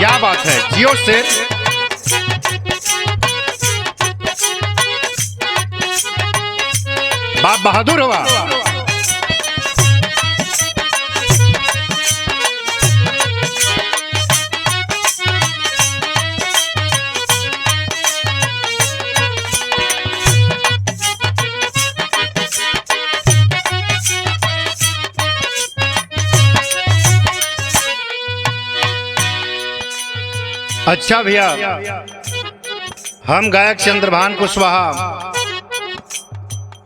क्या बात है, जियो शेर। बाप बहादुर हुआ। अच्छा भैया, हम गायक चंद्रभान कुशवाहा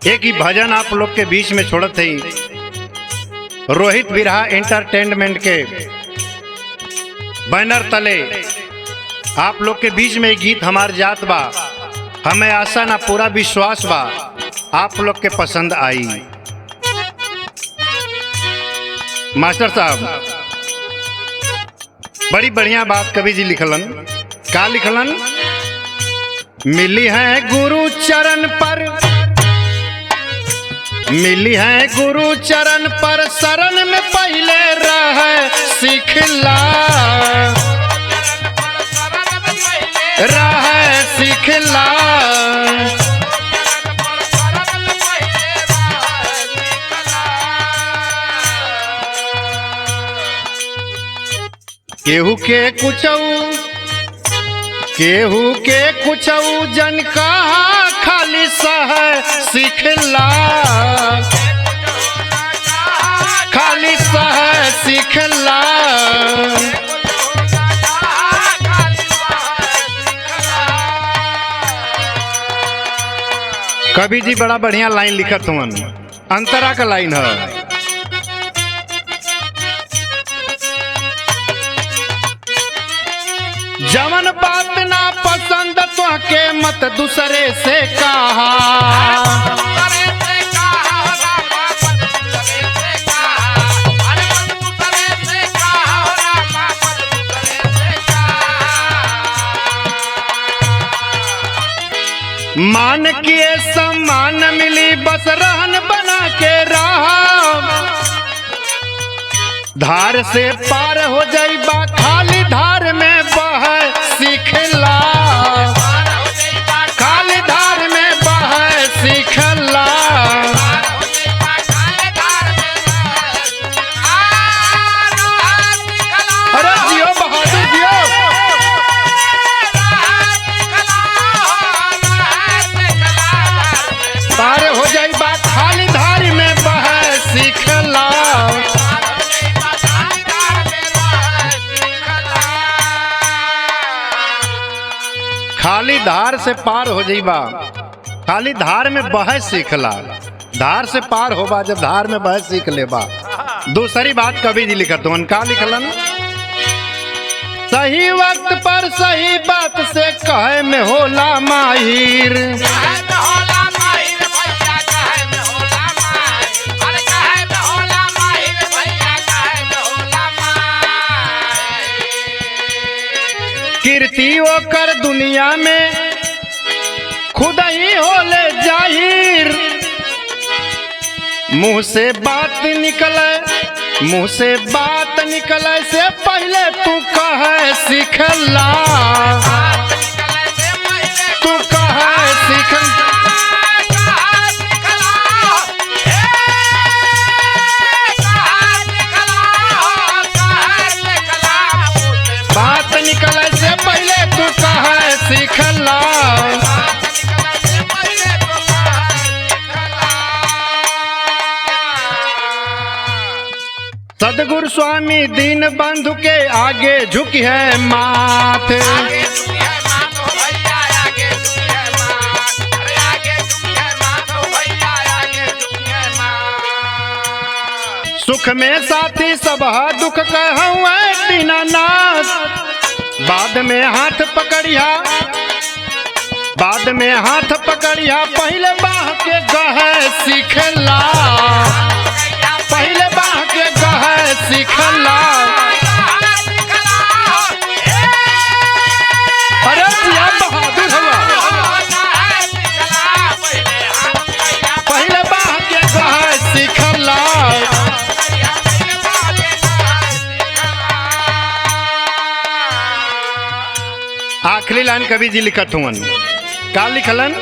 एक ही भजन आप लोग के बीच में छोड़त है। रोहित बिरहा एंटरटेनमेंट के बैनर तले आप लोग के बीच में गीत हमार जात बा। हमें आशा ना पूरा विश्वास बा आप लोग के पसंद आई। मास्टर साहब बड़ी बढ़िया बात कवि जी लिखलन। का लिखलन? मिली है गुरु चरण पर, मिली है गुरु चरण पर, शरण में पहले रह सिखला, रह सिखला। केहू के कुछऊ, केहू के कुछऊ जन कहा, खाली सह सिखला, खाली सह सिखला। कवि जी बड़ा बढ़िया लाइन लिखत हुआ, अंतरा का लाइन है। जवन बात ना पसंद तो के मत दूसरे से कहा, मान किए सम्मान मिली बस रहन बना के रहा, धार से पार हो जाइबा खाली धार में बह सिखला, खाली धार में बह सिखला। अरे जियो बहादुर जियो। पार हो जाइबा खाली धार में बह सिखला। खाली धार से पार हो जाइबा, खाली धार में बह सीखला। धार से पार होबा जब धार में बह सीख लेबा। दूसरी बात कवि जी लिखत हूँ, का लिखलन? सही वक्त पर सही बात से कहे में होला माहिर, कीर्ति ओकर दुनिया में खुद ही होले जाहिर। मुंह से बात निकले, मुंह से बात निकले से पहले तू कहे सिखला, तू कहे सिखला। बात निकले से पहले तू कहे सिखला। सदगुरु स्वामी दीन बंधु के आगे झुकी है माथे, सुख में साथी सब दुख कहूँ दीनानाथ। बाद में हाथ पकड़िया, बाद में हाथ पकड़िया, पहले बाह के गहे सिखला, पहले बाह के गहे सिखला। अरे जिया बहादुर हुआ। पहले बाह के गहे सिखला। आखिरी लाइन कवि जी लिखत हुवन का लिखलन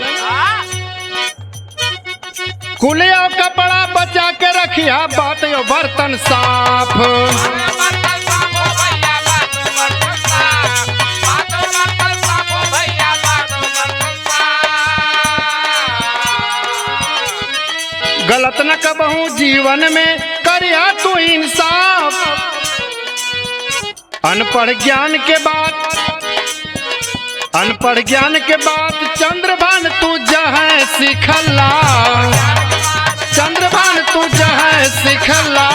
कुलिया कपड़ा बचा के रखिया बात यो बर्तन साफ गलत न कबहू जीवन में करिया तू इंसाफ अनपढ़ ज्ञान के बाद चंद्रभान तू जहाँ सिखला चंद्रभान तू जहाँ सिखला